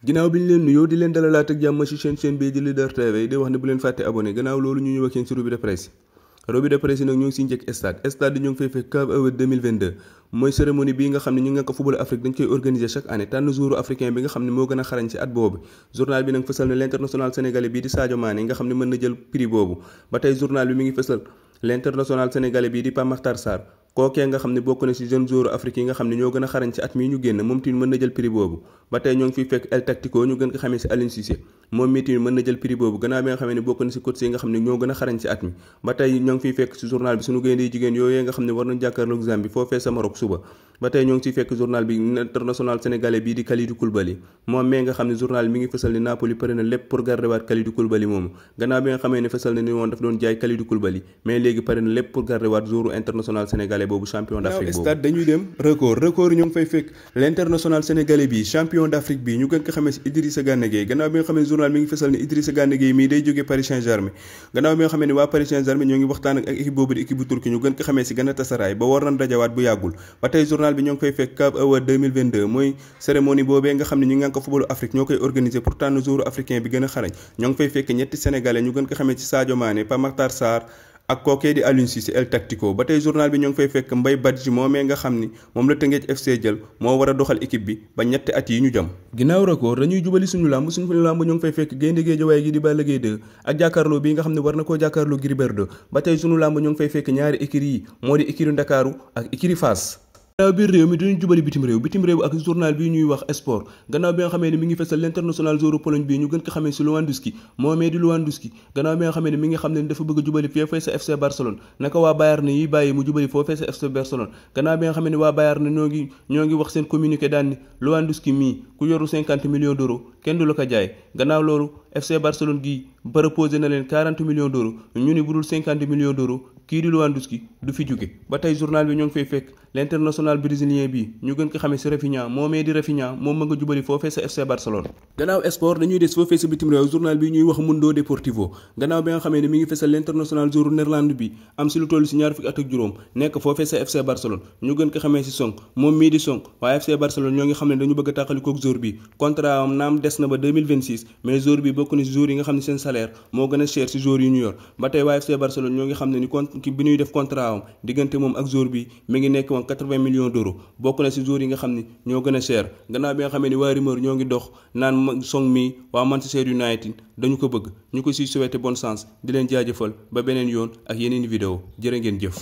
ginnaaw bi ñu leen nuyoo di leen dalalaat ak jàmm ci chaîne bii di Leader TV di wax ne bu leen fàtte abonné gannaaw loolu ñu ñëw ak yéen ci revue de presse yi nag ñu ngi si njëkk stade ñu ngi fay fekk CAF Awards 2022 mooy cérémonie bii nga xam ne ñu nga ko football Afrique dañ koy organiser chaque année tànn joueur africain bi nga xam ne moo gën a xarañ ci at boobu. Journal bi nag fësal na l'international sénégalais bii di Sadio Mané nga xam ne mën na jël prix boobu ba tey journal bi mi ngi fësal l'international sénégalais bii di Pape Makhtar Sarr kookee nga xam ne bokk na ci jeune joueur Afrique yi nga xam ne ñoo gën a xarañ ci at mii ñu génn moom tamit mën na jël prix boobu ba tey ñoo ngi fiy fekk El Tactico ñu gën ko xamee ci Aliou Cissé moom mii tamit mën na jël prix boobu gannaaw bi nga xam ne bokk na ci coach yi nga xam ne ñoo gën a xarañ ci at mi ba tey ñoo ngi fiy fekk ci journal bi suñu gaynde yi jigéen yooyee nga xam ne war nañ jàkkaarloog Zambie foofee sa Maroc suba ba tey ñoo ngi ciy fekk journal bi international sénégalais bii di Kalidou Koulibaly moom mais nga xam ne journal bi mi ngi fësal ni Napoli pare na lépp pour garder waat Kalidou Koulibaly moomu gannaaw bi nga xamee ne fësal na ni woon daf doon jaay Kalidou Koulibaly mais léegi pare na lépp pour garder waat joueur international sénégalais boobu champion d'Afrique boobu stade dañuy dem record ñoo ngi fay fekk l'international sénégalais bi champion d'Afrique bi ñu gën ko xamee ci Idrissa Gana Gueye gannaaw bi nga xamee ne journal mi ngi fësal ni Idrissa Gana Gueye mii day jógee Paris Saint-Germain gannaaw bi nga xamee ne waa Paris Saint-Germain ñoo ngi waxtaan ak équipe boobu di équipe bu Turquie ñu gën ko xamee ci Galatasaray ba war nañ dajawaat bu yàggul ba tey journal bi ñoo ngi fay fekk CAF Awards 2022 mooy cérémonie boobee nga xam ne ñu ngi ko footballu Afrique ñoo koy organiser pour tànn joueur africain bi gën a xarañ ñoo ngi fay fekk ñetti sénégalais ñu gën ko xamee ci Sadio Mané Pape Makhtar Sarr ak kookee di Aliou Cissé El Tactico ba tey journal bi ñoo ngi fay fekk Mbaye Badji moomee nga xam ni moom la Teungueth FC jël moo war a doxal équipe bi ba ñetti at yi ñu jëm ginnaaw record dañuy jubali suñu làmb ñoo ngi fay fekk gaynde Guédiawaye gi di Balla Gaye 2 ak jàkkaarloo bii nga xam ne war na koo jàkkaarloo Gris Bordeaux ba tey suñu làmb ñoo ngi fay fekk ñaari écuries yi moo di écurie Ndakaaru ak écurie Fass gannaaw biir réew mi dinañ jubali bitim réew ak journal bi ñuy wax sport gannaaw bi nga xamee ne mi ngi fesal l'international joueur Pologne bi ñu gën ko xamee ci Lewandowski moomee di Lewandowski gannaaw bi nga xamee ne mi ngi xam ne dafa bëgg a jubali foofee sa FC Barcelone naka waa Bayern yi bàyyi mu jubali foofee sa FC Barcelone gannaaw bi nga xamee ne waa Bayern ñoo ngi wax seen communiqué daan ni Lewandowski mii ku yoru 50 millions d'euros kenn du la ko jaay gannaaw loolu FC Barcelone gi proposé na leen 40 millions d'euros ñu ni budul 50 millions d'euros kii di Lewandowski du fi jóge ba tey journal bi ñoo ngi fay fekk l'international brésilien bi ñu gën ko xamee ci Rafinha moomee di Rafinha moom ma nga jubali foofee sa FC Barcelone gannaaw sport dañuy des foofee sa bitim réew journal bi ñuy wax Mundo Deportivo gannaaw bi nga xamee ne mi ngi fesal l'international joueur néerlandais bi am ci lu toll ci ñaar fukki at ak juróom nekk foofee sa FC Barcelone ñu gën ko xamee ci Song moom mii di Song waaye FC Barcelone ñoo ngi xam ne dañu bëgg a tàqalikook joueur bi contrat am naam des na ba 2026 mais joueur bi bokk na ci joueur yi nga xam ne seen salaire moo gën a cher ci joueur yi ñu yor ba tey waa FC Barcelone ñoo ngi xam ne ni bi ñuy def contrat am diggante moom ak joueur bi mi ngi nekk woon 80 millions d'euros bokk na ci joueurs yi nga xam ni ñoo gën a cher gannaaw bi nga xamee ni waa rumeur ñoo ngi dox naan Song mi waa Manchester United dañu ko bëgg ñu ko ci souhaiter bonne chance di leen jaajëfal ba beneen yoon ak yeneen vidéo jërë ngeen jëf